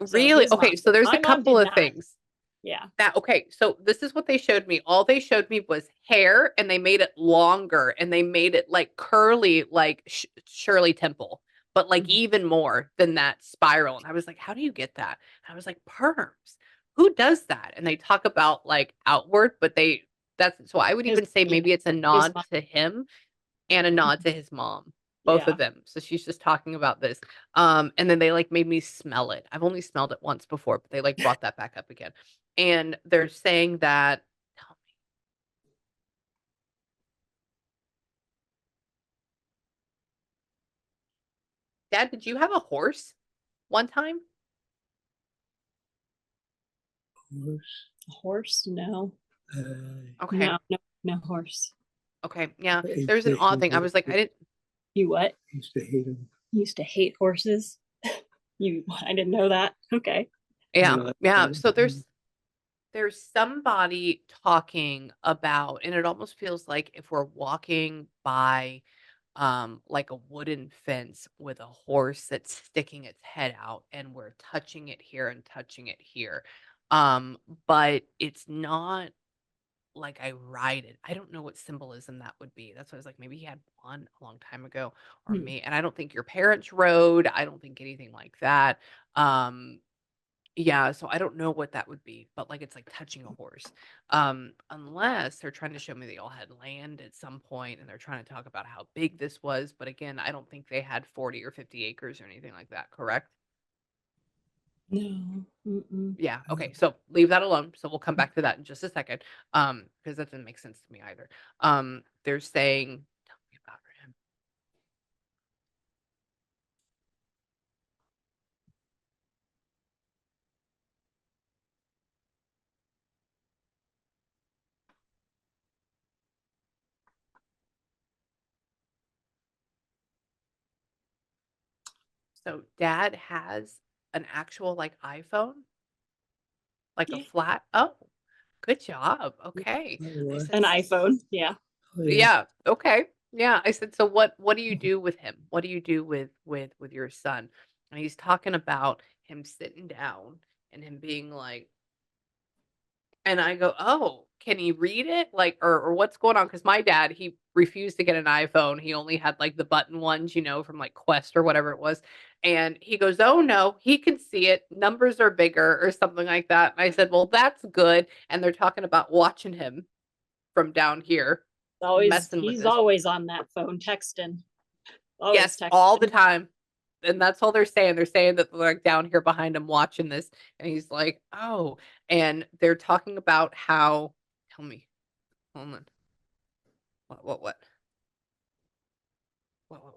So Really? his mom Okay, so did. there's My a mom couple did of not. things. Yeah. Okay, so this is what they showed me. All they showed me was hair and they made it longer and they made it like curly like Shirley Temple, but like even more than that spiral. And I was like, how do you get that? And I was like, perms. Who does that? And they talk about like outward, but that's so I would even say maybe it's a nod mom. to him and a nod to his mom. Both of them. So she's just talking about this. And then they like made me smell it. I've only smelled it once before, but they like brought that back up again. And they're saying that tell me. Dad, did you have a horse one time? Horse. A horse? No. Okay. No horse. Okay. Yeah. I There's an used to odd thing. I hate was like, I didn't You what? used to hate him. You used to hate horses? I didn't know that. Okay. Yeah. Yeah. So there's somebody talking about, and it almost feels like if we're walking by like a wooden fence with a horse that's sticking its head out and we're touching it here and touching it here. But it's not like I ride it. I don't know what symbolism that would be. That's why I was like, maybe he had one a long time ago or me. And I don't think your parents rode. I don't think anything like that. Yeah, so I don't know what that would be, but like it's like touching a horse. Unless they're trying to show me they all had land at some point and they're trying to talk about how big this was. But again, I don't think they had 40 or 50 acres or anything like that, correct? No. Yeah, okay. So leave that alone. So we'll come back to that in just a second. Because that didn't make sense to me either. They're saying, tell me about him. So dad has an actual like iPhone, like a flat. Oh, good job. Okay. I said, An iPhone. Yeah. yeah. Okay. Yeah. I said, so what do you do with him? What do you do with your son? And he's talking about him sitting down and him being like, and I go, "Oh, can he read it? Like, or what's going on?" Because my dad, he refused to get an iPhone. He only had like the button ones, from like Quest or whatever it was. And he goes, "Oh no, he can see it. Numbers are bigger or something like that." And I said, "Well, that's good." And they're talking about watching him from down here, messing with He's this. always on that phone texting. Always Yes, texting. all the time. And that's all they're saying. They're saying that they're like down here behind him watching this. And he's like, "Oh," and they're talking about how, tell me. Hold on. What? What? Hold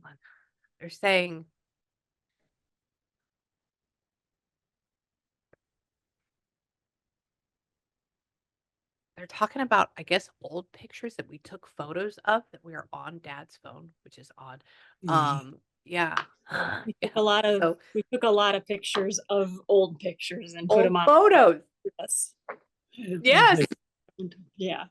on. They're saying they're talking about, I guess, old pictures that we took photos of that we are on Dad's phone, which is odd. Yeah. We Yeah. took a lot of So we took a lot of pictures of old pictures and put old them on. photos. Yes. Yes. Yeah.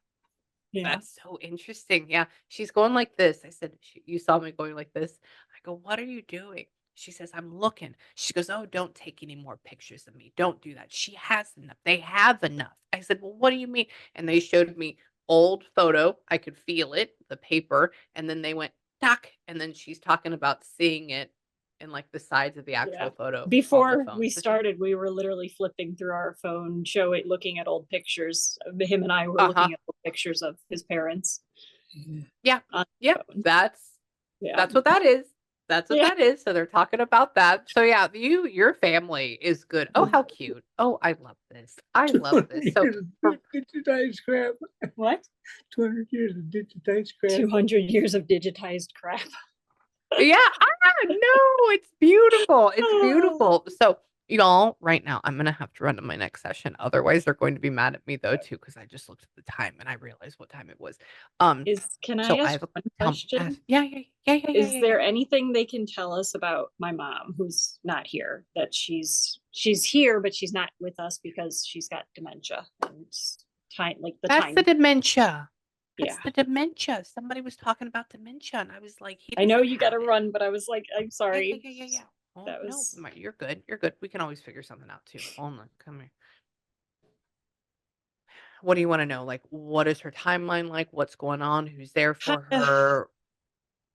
Yeah. That's so interesting. Yeah. She's going like this. I said, you saw me going like this. I go, what are you doing? She says, I'm looking. She goes, oh, don't take any more pictures of me. Don't do that. She has enough. They have enough. I said, well, what do you mean? And they showed me old photo. I could feel it, the paper. And then they went, tack. And then she's talking about seeing it in like the sides of the actual photo. On the Before phone. we So started, we were literally flipping through our phone, looking at old pictures. Him and I were looking at old pictures of his parents. Yeah. on Yeah. phone. That's what that is. That's what that is. So they're talking about that. So yeah, your family is good. Oh, how cute. Oh, I love this. I love this. So digitized crap. What? 200 years of digitized crap. 200 years of digitized crap. yeah, no, it's beautiful. It's beautiful. So y'all, right now, I'm gonna have to run to my next session. Otherwise, they're going to be mad at me though too, because I just looked at the time and I realized what time it was. Can So I I ask have one a question? yeah. Is there anything they can tell us about my mom who's not here? That she's here, but she's not with us because she's got dementia and That's the dementia. That's Yeah. the dementia. Somebody was talking about dementia, and I was like, I know you got to run, but I was like, I'm sorry. Yeah. Oh, That no, was- you're good. You're good. We can always figure something out too. Hold on, come here. What do you want to know? Like, what is her timeline like? What's going on? Who's there for her?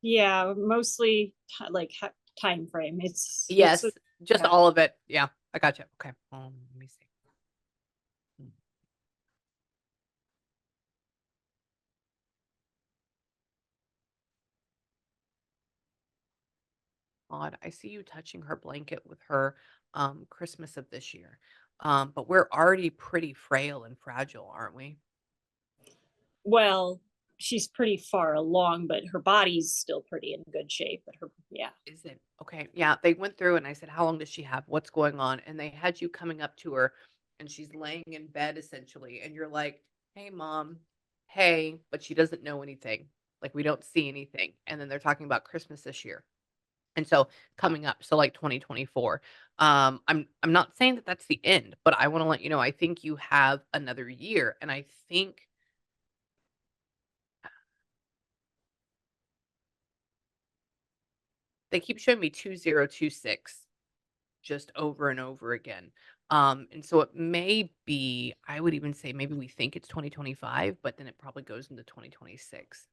Yeah, mostly time frame. It's Yes, just yeah. all of it. Yeah, I got you. Okay. Let me see. Odd. I see you touching her blanket with her Christmas of this year. But we're already pretty frail and fragile, aren't we? Well, she's pretty far along, but her body's still pretty in good shape. But Is it? Okay. Yeah. They went through and I said, how long does she have? What's going on? And they had you coming up to her and she's laying in bed essentially. And you're like, hey, mom, hey, but she doesn't know anything. Like we don't see anything. And then they're talking about Christmas this year. And so coming up, so like 2024. I'm not saying that that's the end, but I want to let you know, I think you have another year. And I think they keep showing me 2026 just over and over again. And so it may be, I would even say maybe we think it's 2025, but then it probably goes into 2026.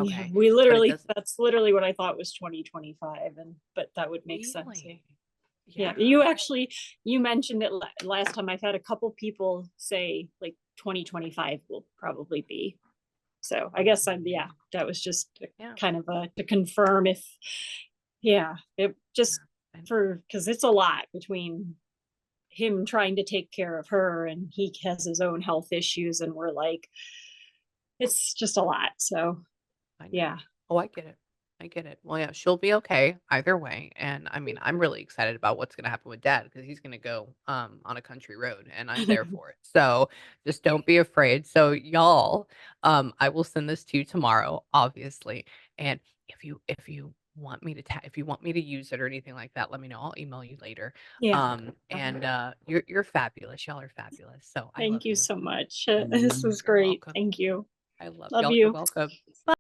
Okay. yeah, that's literally what I thought was 2025, but that would make sense. Yeah, you mentioned it last time. I've had a couple people say like 2025 will probably be. So I guess that was just kind of to confirm if, it just because it's a lot between him trying to take care of her and he has his own health issues and we're like, it's just a lot. So yeah. Oh, I get it. I get it. Well, yeah, she'll be okay either way. And I mean, I'm really excited about what's going to happen with dad because he's going to go on a country road and I'm there for it. So just don't be afraid. So y'all, I will send this to you tomorrow, obviously. And if you want me to if you want me to use it or anything like that, let me know. I'll email you later. Yeah. And you're fabulous. Y'all are fabulous. So thank you so much. This was great. welcome. Thank you. I love Love y'all. you. You're welcome. Bye.